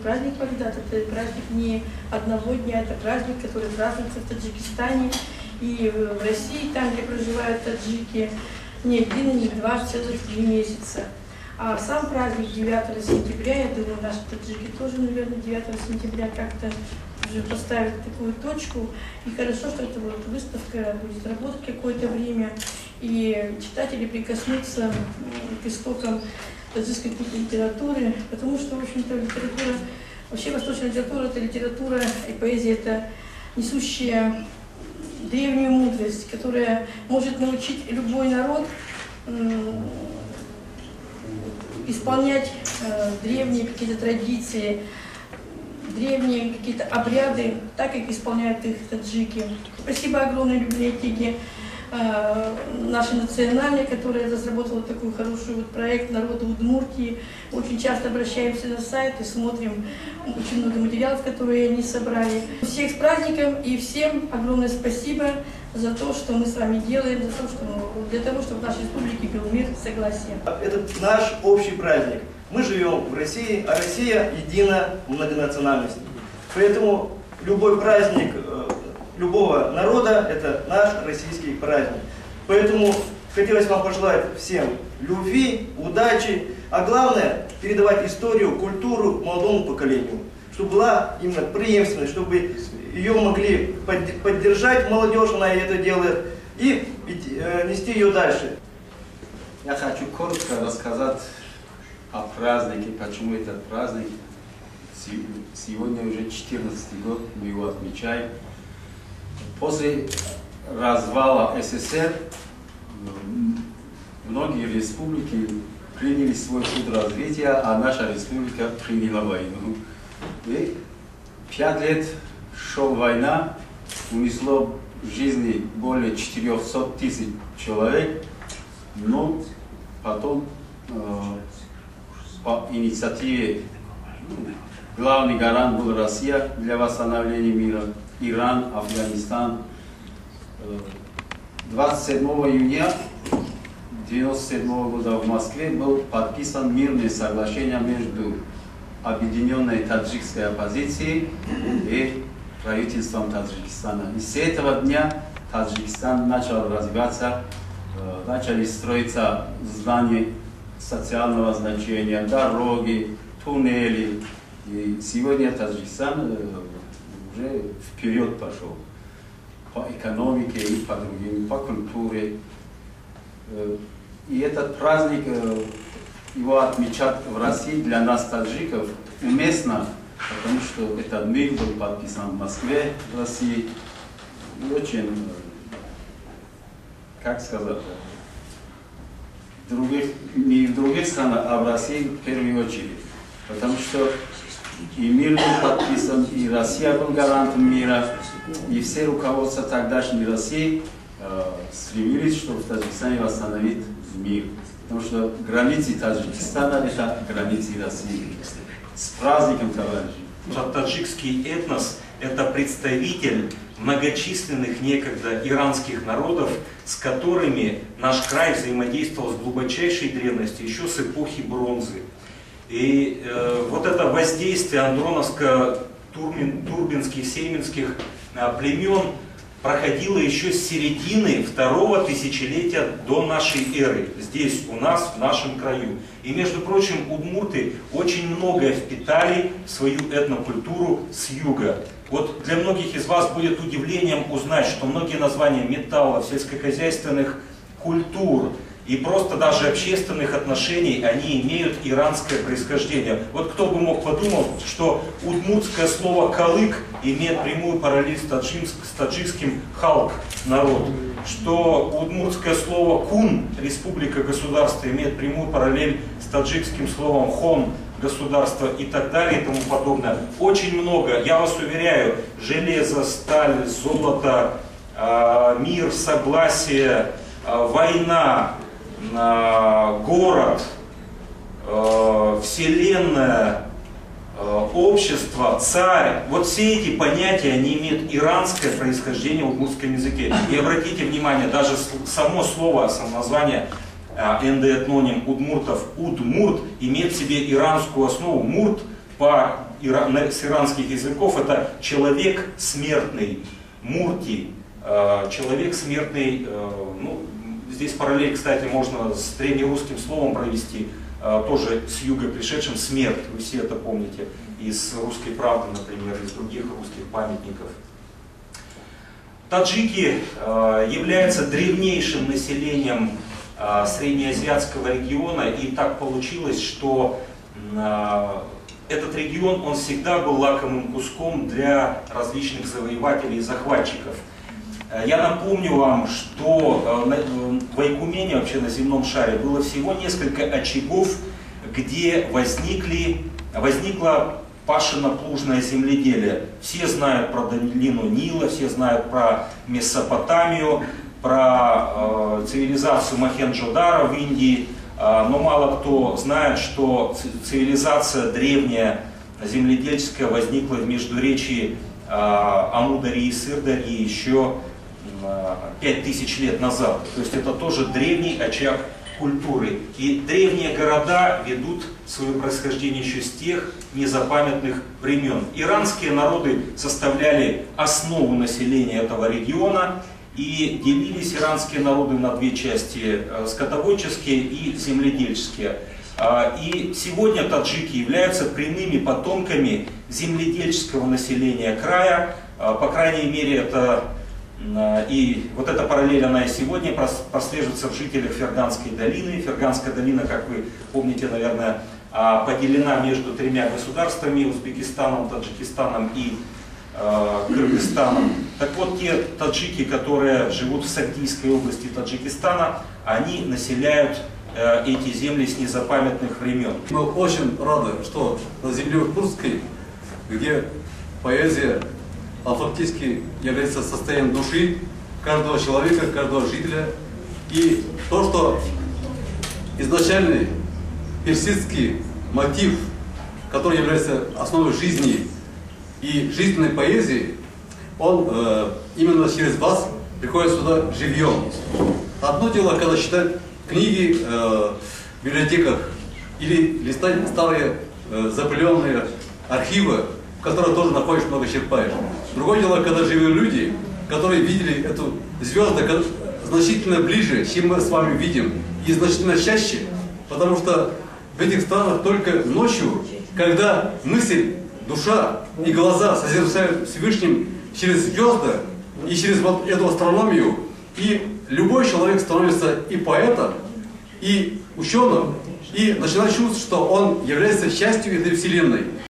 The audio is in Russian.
Праздник Валидат – это праздник не одного дня, это праздник, который празднуется в Таджикистане и в России, там, где проживают таджики, не один, не два, целых 3 месяца. А сам праздник 9 сентября, я думаю, наши таджики тоже, наверное, 9 сентября как-то уже поставят такую точку. И хорошо, что эта вот выставка будет работать какое-то время, и читатели прикоснутся к истокам таджикской литературы, потому что, в общем-то, литература, вообще восточная литература – это литература и поэзия, это несущая древнюю мудрость, которая может научить любой народ исполнять древние какие-то традиции, древние какие-то обряды, так как исполняют их таджики. Спасибо огромной библиотеке нашей национальной, которая разработала такой хороший вот проект «Народы Удмуртии». Очень часто обращаемся на сайт и смотрим очень много материалов, которые они собрали. Всех с праздником и всем огромное спасибо за то, что мы с вами делаем, за то, что, для того, чтобы в нашей республике был мир, согласие. Это наш общий праздник. Мы живем в России, а Россия едина многонациональность. Поэтому любой праздник любого народа – это наш российский праздник. Поэтому хотелось вам пожелать всем любви, удачи, а главное – передавать историю, культуру молодому поколению, чтобы была именно преемственность, чтобы ее могли поддержать молодежь, она это делает, и нести ее дальше. Я хочу коротко рассказать о празднике, почему этот праздник. Сегодня уже 14-й год мы его отмечаем. После развала СССР многие республики приняли свой путь развития, а наша республика приняла войну. И 5 лет шла война, унесло жизни более 400 тысяч человек, но потом по инициативе главный гарант был Россия для восстановления мира, Иран, Афганистан. 27 июня 1997 года в Москве был подписан мирное соглашение между объединенной таджикской оппозицией и правительством Таджикистана. И с этого дня Таджикистан начал развиваться, начали строиться здания социального значения, дороги, туннели. И сегодня Таджикистан уже вперед пошел по экономике и по другим, по культуре. И этот праздник, его отмечать в России для нас, таджиков, уместно, потому что этот мир был подписан в Москве, в России. И очень, как сказать, не в других странах, а в России в первую очередь. Потому что и мир был подписан, и Россия был гарантом мира, и все руководства тогдашней России стремились, чтобы в Таджикистане восстановить мир. Потому что границы Таджикистана – это границы России. С праздником, товарищи! Таджикский этнос – это представитель многочисленных некогда иранских народов, с которыми наш край взаимодействовал с глубочайшей древности, еще с эпохи бронзы. И вот это воздействие андроновско-турбинских, сейминских племен проходило еще с середины 2-го тысячелетия до нашей эры, здесь у нас, в нашем краю. И, между прочим, удмурты очень многое впитали в свою этнокультуру с юга. Вот для многих из вас будет удивлением узнать, что многие названия металлов, сельскохозяйственных культур и просто даже общественных отношений, они имеют иранское происхождение. Вот кто бы мог подумать, что удмуртское слово «калык» имеет прямую параллель с таджикским «халк» – народ, что удмуртское слово «кун» – республика, государство, имеет прямую параллель с таджикским словом «хон» – государство и так далее и тому подобное. Очень много, я вас уверяю, железо, сталь, золото, мир, согласие, война, город, вселенная, общество, царь. Вот все эти понятия, они имеют иранское происхождение в удмуртском языке. И обратите внимание, даже само слово, само название, эндоэтноним удмуртов, удмурт, имеет в себе иранскую основу. Мурт по с иранских языков это человек смертный, мурти, человек смертный. Ну, здесь параллель, кстати, можно с древнерусским словом провести, тоже с юга пришедшим, смерть. Вы все это помните из «Русской правды», например, из других русских памятников. Таджики являются древнейшим населением среднеазиатского региона, и так получилось, что этот регион, он всегда был лакомым куском для различных завоевателей и захватчиков. Я напомню вам, что в Айкумене, вообще на земном шаре, было всего несколько очагов, где возникло пашено-плужное земледелие. Все знают про долину Нила, все знают про Месопотамию, про цивилизацию Мохенджо-Даро в Индии, но мало кто знает, что цивилизация древняя, земледельческая, возникла в междуречии Амударьи и Сырдарьи еще 5000 лет назад. То есть это тоже древний очаг культуры. И древние города ведут свое происхождение еще с тех незапамятных времен. Иранские народы составляли основу населения этого региона, и делились иранские народы на две части: скотоводческие и земледельческие. И сегодня таджики являются прямыми потомками земледельческого населения края. По крайней мере, это и вот эта параллель, она и сегодня прослеживается в жителях Ферганской долины. Ферганская долина, как вы помните, наверное, поделена между тремя государствами: Узбекистаном, Таджикистаном и Кыргызстаном. Так вот, те таджики, которые живут в Сагдийской области Таджикистана, они населяют эти земли с незапамятных времен. Мы очень рады, что на земле Иркутской, где поэзия фактически является состоянием души каждого человека, каждого жителя, и то, что изначальный персидский мотив, который является основой жизни и жизненной поэзии, он именно через вас приходит сюда живьем. Одно дело, когда читать книги в библиотеках или листать старые запыленные архивы, в которых тоже находишь, много черпаешь. Другое дело, когда живые люди, которые видели эту звезду значительно ближе, чем мы с вами видим, и значительно чаще, потому что в этих странах только ночью, когда мысль, душа и глаза созерцают Всевышним через звезды и через вот эту астрономию, и любой человек становится и поэтом, и ученым, и начинает чувствовать, что он является частью этой вселенной.